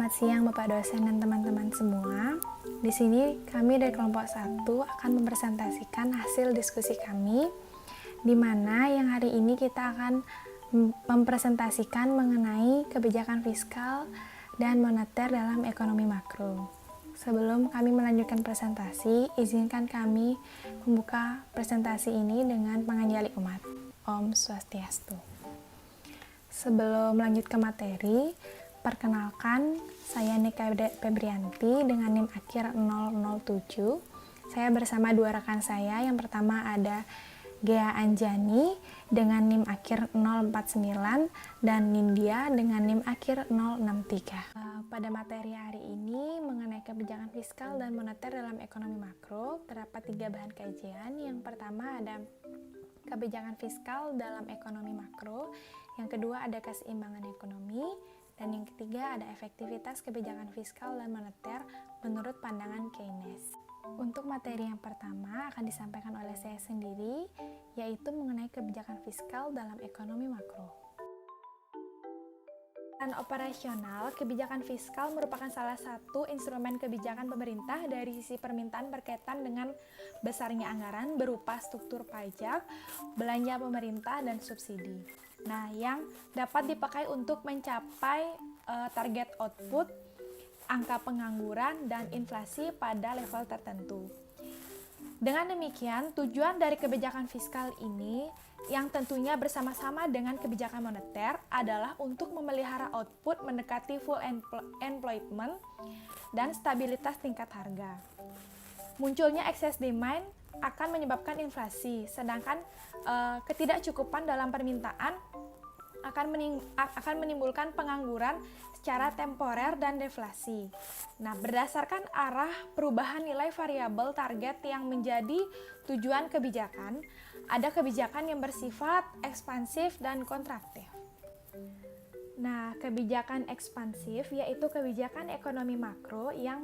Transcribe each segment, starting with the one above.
Selamat siang Bapak dosen dan teman-teman semua. Di sini kami dari kelompok 1 akan mempresentasikan hasil diskusi kami, di mana yang hari ini kita akan mempresentasikan mengenai kebijakan fiskal dan moneter dalam ekonomi makro. Sebelum kami melanjutkan presentasi, izinkan kami membuka presentasi ini dengan panganjali umat. Om Swastiastu. Sebelum lanjut ke materi, perkenalkan, saya Nika Febrianti dengan NIM akhir 007. Saya bersama dua rekan saya. Yang pertama ada Gea Anjani dengan NIM akhir 049 dan Nindya dengan NIM akhir 063. Pada materi hari ini mengenai kebijakan fiskal dan moneter dalam ekonomi makro, terdapat 3 bahan kajian. Yang pertama ada kebijakan fiskal dalam ekonomi makro, yang kedua ada keseimbangan ekonomi, dan yang ketiga ada efektivitas kebijakan fiskal dan moneter menurut pandangan Keynes. Untuk materi yang pertama akan disampaikan oleh saya sendiri, yaitu mengenai kebijakan fiskal dalam ekonomi makro. Dan operasional, kebijakan fiskal merupakan salah satu instrumen kebijakan pemerintah dari sisi permintaan berkaitan dengan besarnya anggaran berupa struktur pajak, belanja pemerintah, dan subsidi. Nah, yang dapat dipakai untuk mencapai target output, angka pengangguran, dan inflasi pada level tertentu. Dengan demikian, tujuan dari kebijakan fiskal ini yang tentunya bersama-sama dengan kebijakan moneter adalah untuk memelihara output mendekati full employment dan stabilitas tingkat harga. Munculnya excess demand akan menyebabkan inflasi, sedangkan ketidakcukupan dalam permintaan akan menimbulkan pengangguran secara temporer dan deflasi. Nah, berdasarkan arah perubahan nilai variabel target yang menjadi tujuan kebijakan, ada kebijakan yang bersifat ekspansif dan kontraktif. Nah, kebijakan ekspansif yaitu kebijakan ekonomi makro yang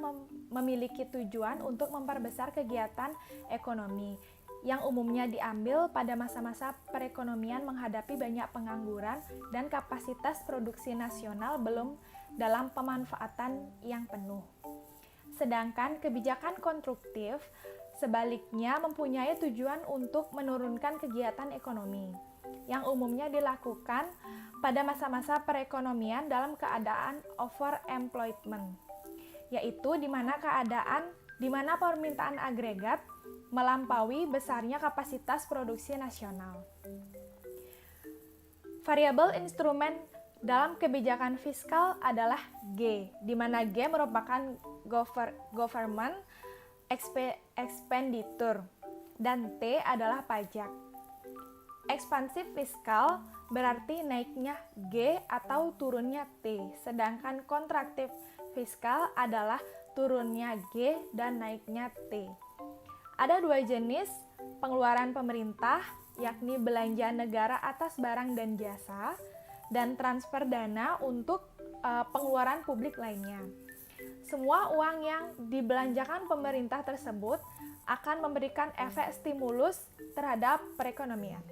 memiliki tujuan untuk memperbesar kegiatan ekonomi yang umumnya diambil pada masa-masa perekonomian menghadapi banyak pengangguran dan kapasitas produksi nasional belum dalam pemanfaatan yang penuh. Sedangkan kebijakan konstruktif sebaliknya mempunyai tujuan untuk menurunkan kegiatan ekonomi yang umumnya dilakukan pada masa-masa perekonomian dalam keadaan overemployment, yaitu di mana permintaan agregat melampaui besarnya kapasitas produksi nasional. Variabel instrumen dalam kebijakan fiskal adalah G, di mana G merupakan government expenditure dan T adalah pajak. Ekspansif fiskal berarti naiknya G atau turunnya T, sedangkan kontraktif fiskal adalah turunnya G dan naiknya T. Ada 2 jenis pengeluaran pemerintah, yakni belanja negara atas barang dan jasa, dan transfer dana untuk pengeluaran publik lainnya. Semua uang yang dibelanjakan pemerintah tersebut akan memberikan efek stimulus terhadap perekonomian.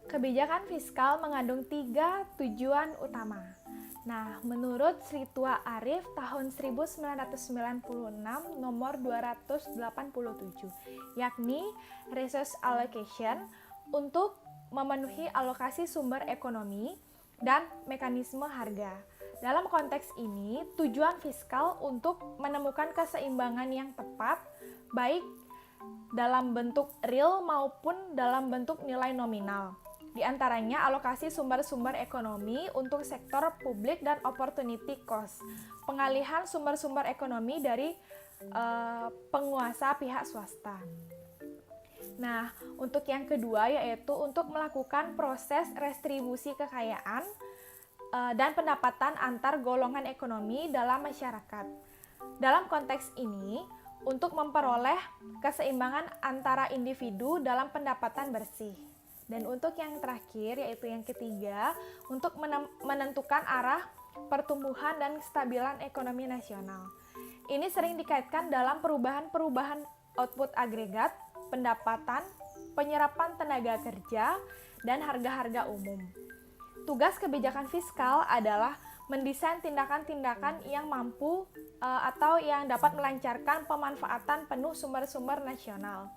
Kebijakan fiskal mengandung 3 tujuan utama. Nah, menurut Sri Tua Arif tahun 1996 nomor 287, yakni resource allocation untuk memenuhi alokasi sumber ekonomi dan mekanisme harga. Dalam konteks ini, tujuan fiskal untuk menemukan keseimbangan yang tepat, baik dalam bentuk real maupun dalam bentuk nilai nominal. Di antaranya alokasi sumber-sumber ekonomi untuk sektor publik dan opportunity cost, pengalihan sumber-sumber ekonomi dari penguasa pihak swasta. Nah, untuk yang kedua yaitu untuk melakukan proses restribusi kekayaan dan pendapatan antar golongan ekonomi dalam masyarakat. Dalam konteks ini, untuk memperoleh keseimbangan antara individu dalam pendapatan bersih. Dan untuk yang terakhir, yaitu yang ketiga, untuk menentukan arah pertumbuhan dan kestabilan ekonomi nasional. Ini sering dikaitkan dalam perubahan output agregat, pendapatan, penyerapan tenaga kerja, dan harga-harga umum. Tugas kebijakan fiskal adalah mendesain tindakan-tindakan yang mampu atau yang dapat melancarkan pemanfaatan penuh sumber-sumber nasional,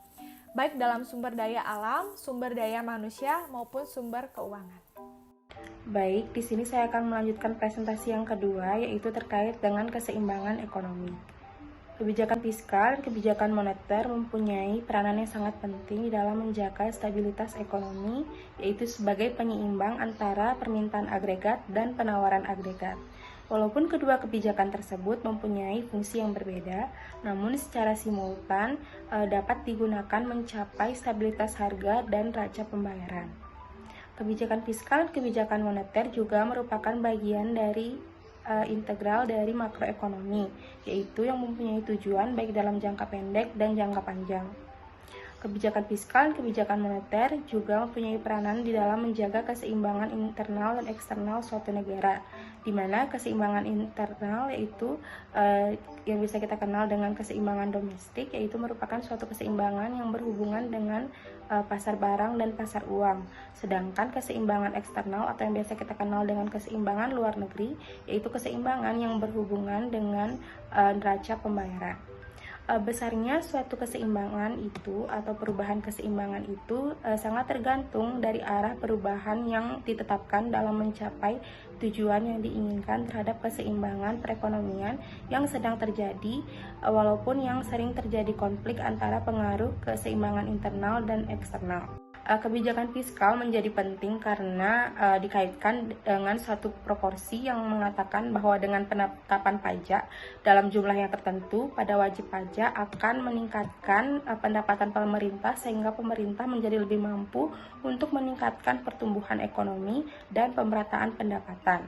baik dalam sumber daya alam, sumber daya manusia, maupun sumber keuangan. Baik, di sini saya akan melanjutkan presentasi yang kedua, yaitu terkait dengan keseimbangan ekonomi. Kebijakan fiskal dan kebijakan moneter mempunyai peranan yang sangat penting dalam menjaga stabilitas ekonomi, yaitu sebagai penyeimbang antara permintaan agregat dan penawaran agregat. Walaupun kedua kebijakan tersebut mempunyai fungsi yang berbeda, namun secara simultan dapat digunakan mencapai stabilitas harga dan neraca pembayaran. Kebijakan fiskal dan kebijakan moneter juga merupakan bagian dari integral dari makroekonomi, yaitu yang mempunyai tujuan baik dalam jangka pendek dan jangka panjang. Kebijakan fiskal dan kebijakan moneter juga mempunyai peranan di dalam menjaga keseimbangan internal dan eksternal suatu negara, di mana keseimbangan internal yaitu yang bisa kita kenal dengan keseimbangan domestik, yaitu merupakan suatu keseimbangan yang berhubungan dengan pasar barang dan pasar uang. Sedangkan keseimbangan eksternal atau yang biasa kita kenal dengan keseimbangan luar negeri, yaitu keseimbangan yang berhubungan dengan neraca pembayaran. Besarnya suatu keseimbangan itu atau perubahan keseimbangan itu sangat tergantung dari arah perubahan yang ditetapkan dalam mencapai tujuan yang diinginkan terhadap keseimbangan perekonomian yang sedang terjadi, walaupun yang sering terjadi konflik antara pengaruh keseimbangan internal dan eksternal. Kebijakan fiskal menjadi penting karena dikaitkan dengan suatu proporsi yang mengatakan bahwa dengan penetapan pajak dalam jumlah yang tertentu pada wajib pajak akan meningkatkan pendapatan pemerintah, sehingga pemerintah menjadi lebih mampu untuk meningkatkan pertumbuhan ekonomi dan pemerataan pendapatan.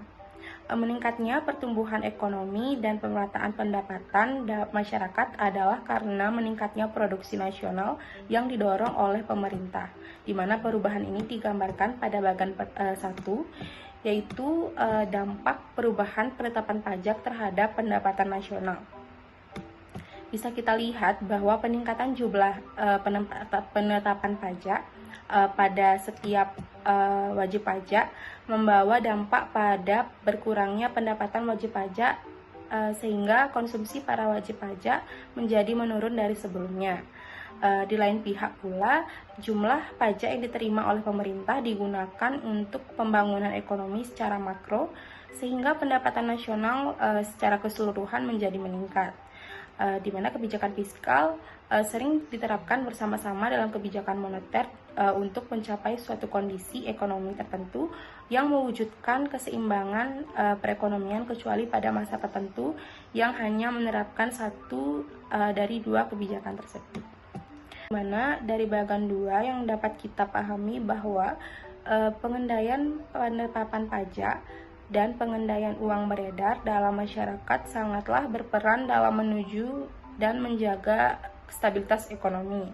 Meningkatnya pertumbuhan ekonomi dan pemerataan pendapatan masyarakat adalah karena meningkatnya produksi nasional yang didorong oleh pemerintah, di mana perubahan ini digambarkan pada bagian 1, yaitu dampak perubahan penetapan pajak terhadap pendapatan nasional. Bisa kita lihat bahwa peningkatan jumlah penetapan pajak pada setiap wajib pajak membawa dampak pada berkurangnya pendapatan wajib pajak, sehingga konsumsi para wajib pajak menjadi menurun dari sebelumnya. Di lain pihak pula, jumlah pajak yang diterima oleh pemerintah digunakan untuk pembangunan ekonomi secara makro, sehingga pendapatan nasional secara keseluruhan menjadi meningkat. Di mana kebijakan fiskal sering diterapkan bersama-sama dalam kebijakan moneter untuk mencapai suatu kondisi ekonomi tertentu yang mewujudkan keseimbangan perekonomian, kecuali pada masa tertentu yang hanya menerapkan satu dari dua kebijakan tersebut. Mana dari bagian 2 yang dapat kita pahami bahwa pengendalian penetapan pajak dan pengendalian uang beredar dalam masyarakat sangatlah berperan dalam menuju dan menjaga stabilitas ekonomi.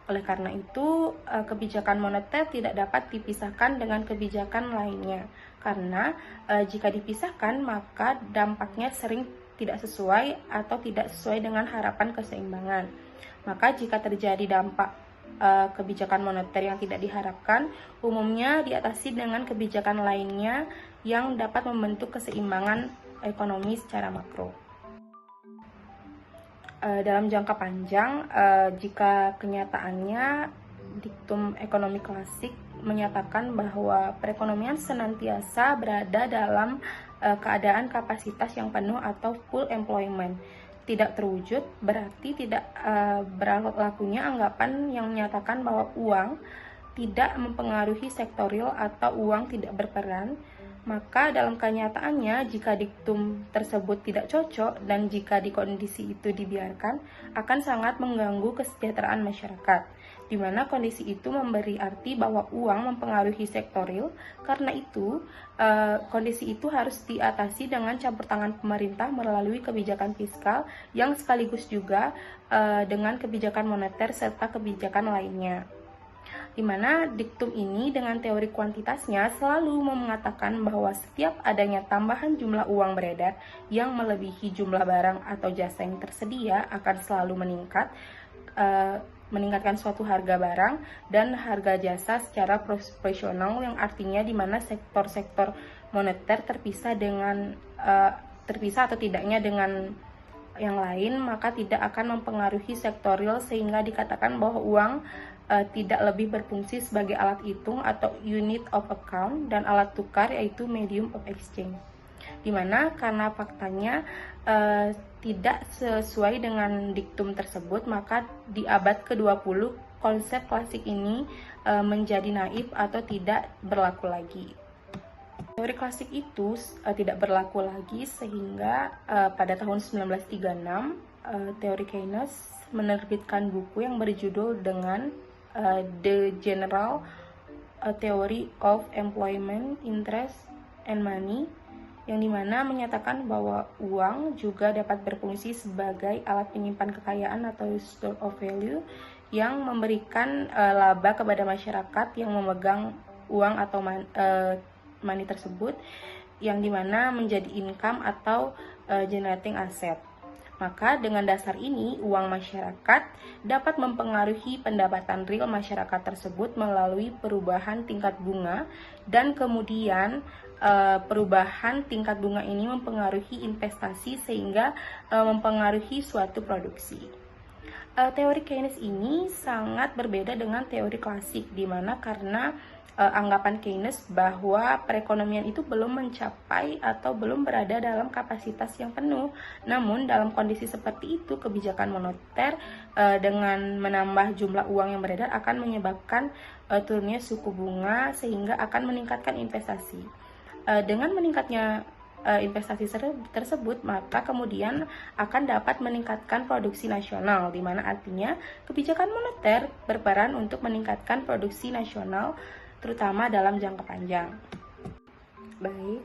Oleh karena itu, kebijakan moneter tidak dapat dipisahkan dengan kebijakan lainnya, karena jika dipisahkan maka dampaknya sering tidak sesuai atau tidak sesuai dengan harapan keseimbangan. Maka jika terjadi dampak kebijakan moneter yang tidak diharapkan, umumnya diatasi dengan kebijakan lainnya yang dapat membentuk keseimbangan ekonomi secara makro. Dalam jangka panjang, jika kenyataannya diktum ekonomi klasik menyatakan bahwa perekonomian senantiasa berada dalam keadaan kapasitas yang penuh atau full employment, tidak terwujud, berarti tidak berlakunya anggapan yang menyatakan bahwa uang tidak mempengaruhi sektorial atau uang tidak berperan. Maka dalam kenyataannya, jika diktum tersebut tidak cocok dan jika di kondisi itu dibiarkan, akan sangat mengganggu kesejahteraan masyarakat, di mana kondisi itu memberi arti bahwa uang mempengaruhi sektorial. Karena itu, kondisi itu harus diatasi dengan campur tangan pemerintah melalui kebijakan fiskal yang sekaligus juga dengan kebijakan moneter serta kebijakan lainnya. Di mana diktum ini dengan teori kuantitasnya selalu mengatakan bahwa setiap adanya tambahan jumlah uang beredar yang melebihi jumlah barang atau jasa yang tersedia akan selalu meningkatkan suatu harga barang dan harga jasa secara proporsional, yang artinya di mana sektor-sektor moneter terpisah atau tidaknya dengan yang lain, maka tidak akan mempengaruhi sektor real sehingga dikatakan bahwa uang tidak lebih berfungsi sebagai alat hitung atau unit of account dan alat tukar, yaitu medium of exchange. Dimana karena faktanya tidak sesuai dengan diktum tersebut, maka di abad ke-20 konsep klasik ini menjadi naif atau tidak berlaku lagi. Teori klasik itu tidak berlaku lagi sehingga pada tahun 1936 teori Keynes menerbitkan buku yang berjudul dengan The General Theory of Employment, Interest, and Money, yang dimana menyatakan bahwa uang juga dapat berfungsi sebagai alat penyimpan kekayaan atau store of value yang memberikan laba kepada masyarakat yang memegang uang atau money tersebut, yang dimana menjadi income atau generating asset. Maka dengan dasar ini, uang masyarakat dapat mempengaruhi pendapatan real masyarakat tersebut melalui perubahan tingkat bunga, dan kemudian perubahan tingkat bunga ini mempengaruhi investasi sehingga mempengaruhi suatu produksi. Teori Keynes ini sangat berbeda dengan teori klasik, di mana karena anggapan Keynes bahwa perekonomian itu belum mencapai atau belum berada dalam kapasitas yang penuh. Namun dalam kondisi seperti itu, kebijakan moneter dengan menambah jumlah uang yang beredar akan menyebabkan turunnya suku bunga sehingga akan meningkatkan investasi. Dengan meningkatnya investasi tersebut, maka kemudian akan dapat meningkatkan produksi nasional, di mana artinya kebijakan moneter berperan untuk meningkatkan produksi nasional terutama dalam jangka panjang. Baik,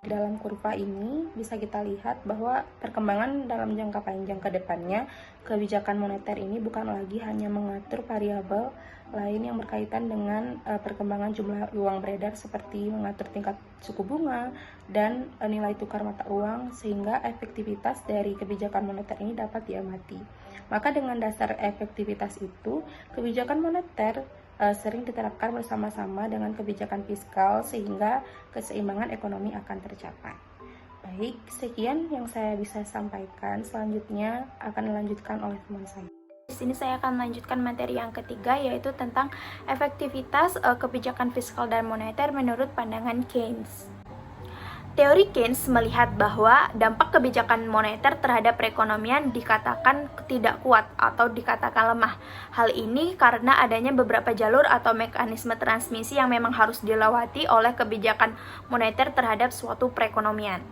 dalam kurva ini bisa kita lihat bahwa perkembangan dalam jangka panjang ke depannya, kebijakan moneter ini bukan lagi hanya mengatur variabel lain yang berkaitan dengan perkembangan jumlah uang beredar seperti mengatur tingkat suku bunga dan nilai tukar mata uang, sehingga efektivitas dari kebijakan moneter ini dapat diamati. Maka dengan dasar efektivitas itu, kebijakan moneter sering diterapkan bersama-sama dengan kebijakan fiskal sehingga keseimbangan ekonomi akan tercapai. Baik, sekian yang saya bisa sampaikan. Selanjutnya akan dilanjutkan oleh teman saya. Di sini saya akan melanjutkan materi yang ketiga, yaitu tentang efektivitas kebijakan fiskal dan moneter menurut pandangan Keynes. Teori Keynes melihat bahwa dampak kebijakan moneter terhadap perekonomian dikatakan tidak kuat atau dikatakan lemah. Hal ini karena adanya beberapa jalur atau mekanisme transmisi yang memang harus dilewati oleh kebijakan moneter terhadap suatu perekonomian.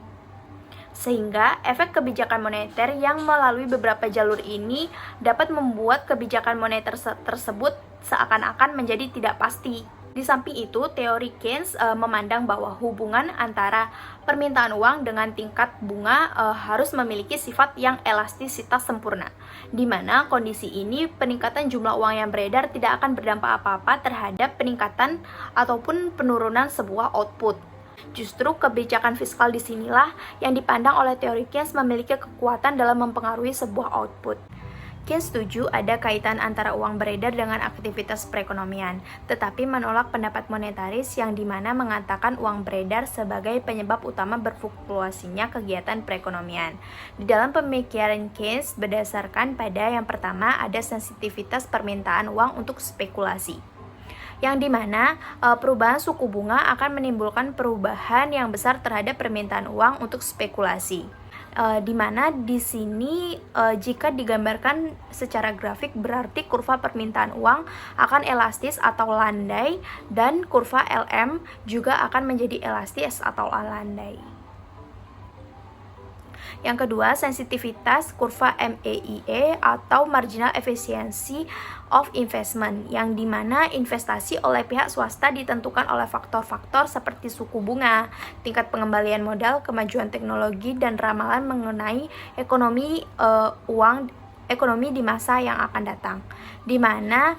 Sehingga efek kebijakan moneter yang melalui beberapa jalur ini dapat membuat kebijakan moneter tersebut seakan-akan menjadi tidak pasti. Di samping itu, teori Keynes memandang bahwa hubungan antara permintaan uang dengan tingkat bunga harus memiliki sifat yang elastisitas sempurna, di mana kondisi ini peningkatan jumlah uang yang beredar tidak akan berdampak apa-apa terhadap peningkatan ataupun penurunan sebuah output. Justru kebijakan fiskal disinilah yang dipandang oleh teori Keynes memiliki kekuatan dalam mempengaruhi sebuah output. Keynes setuju ada kaitan antara uang beredar dengan aktivitas perekonomian, tetapi menolak pendapat monetaris yang dimana mengatakan uang beredar sebagai penyebab utama berfluktuasinya kegiatan perekonomian. Di dalam pemikiran Keynes berdasarkan pada yang pertama ada sensitivitas permintaan uang untuk spekulasi, yang dimana perubahan suku bunga akan menimbulkan perubahan yang besar terhadap permintaan uang untuk spekulasi. Di mana di sini jika digambarkan secara grafik berarti kurva permintaan uang akan elastis atau landai, dan kurva LM juga akan menjadi elastis atau landai. Yang kedua, sensitivitas kurva MEIE atau Marginal Efficiency of Investment, yang dimana investasi oleh pihak swasta ditentukan oleh faktor-faktor seperti suku bunga, tingkat pengembalian modal, kemajuan teknologi, dan ramalan mengenai ekonomi ekonomi di masa yang akan datang. Di mana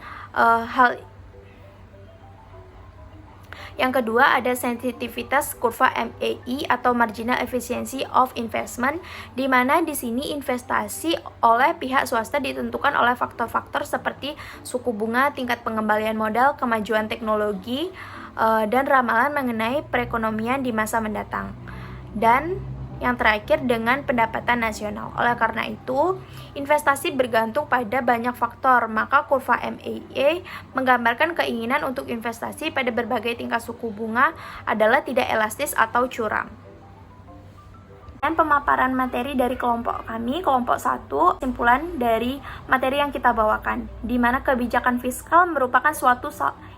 Yang kedua ada sensitivitas kurva MAI atau Marginal Efficiency of Investment, di mana di sini investasi oleh pihak swasta ditentukan oleh faktor-faktor seperti suku bunga, tingkat pengembalian modal, kemajuan teknologi, dan ramalan mengenai perekonomian di masa mendatang. Dan yang terakhir dengan pendapatan nasional. Oleh karena itu, investasi bergantung pada banyak faktor, maka kurva MAE menggambarkan keinginan untuk investasi pada berbagai tingkat suku bunga adalah tidak elastis atau curam. Dan pemaparan materi dari kelompok kami, kelompok 1, kesimpulan dari materi yang kita bawakan, di mana kebijakan fiskal merupakan suatu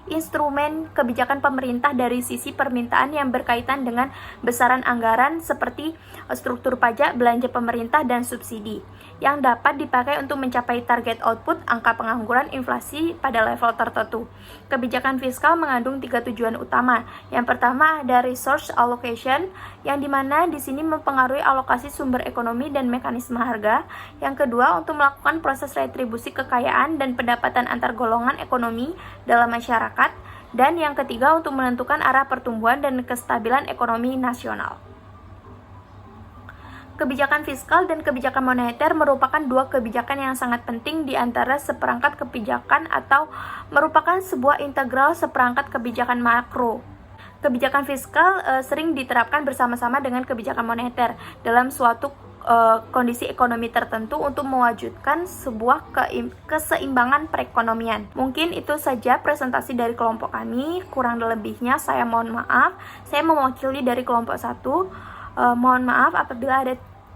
instrumen kebijakan pemerintah dari sisi permintaan yang berkaitan dengan besaran anggaran seperti struktur pajak, belanja pemerintah, dan subsidi, yang dapat dipakai untuk mencapai target output, angka pengangguran, inflasi pada level tertentu. Kebijakan fiskal mengandung 3 tujuan utama. Yang pertama ada resource allocation, yang dimana di sini mempengaruhi alokasi sumber ekonomi dan mekanisme harga. Yang kedua, untuk melakukan proses retribusi kekayaan dan pendapatan antar golongan ekonomi dalam masyarakat. Dan yang ketiga, untuk menentukan arah pertumbuhan dan kestabilan ekonomi nasional. Kebijakan fiskal dan kebijakan moneter merupakan dua kebijakan yang sangat penting di antara seperangkat kebijakan atau merupakan sebuah integral seperangkat kebijakan makro. Kebijakan fiskal sering diterapkan bersama-sama dengan kebijakan moneter dalam suatu kondisi ekonomi tertentu untuk mewujudkan sebuah keseimbangan perekonomian. Mungkin itu saja presentasi dari kelompok kami. Kurang lebihnya saya mohon maaf. Saya mewakili dari kelompok 1. Mohon maaf apabila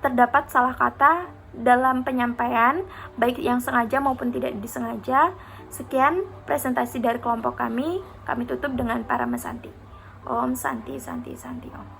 terdapat salah kata dalam penyampaian, baik yang sengaja maupun tidak disengaja. Sekian presentasi dari kelompok kami. Kami tutup dengan para mesanti. Om Santi Santi Santi Om.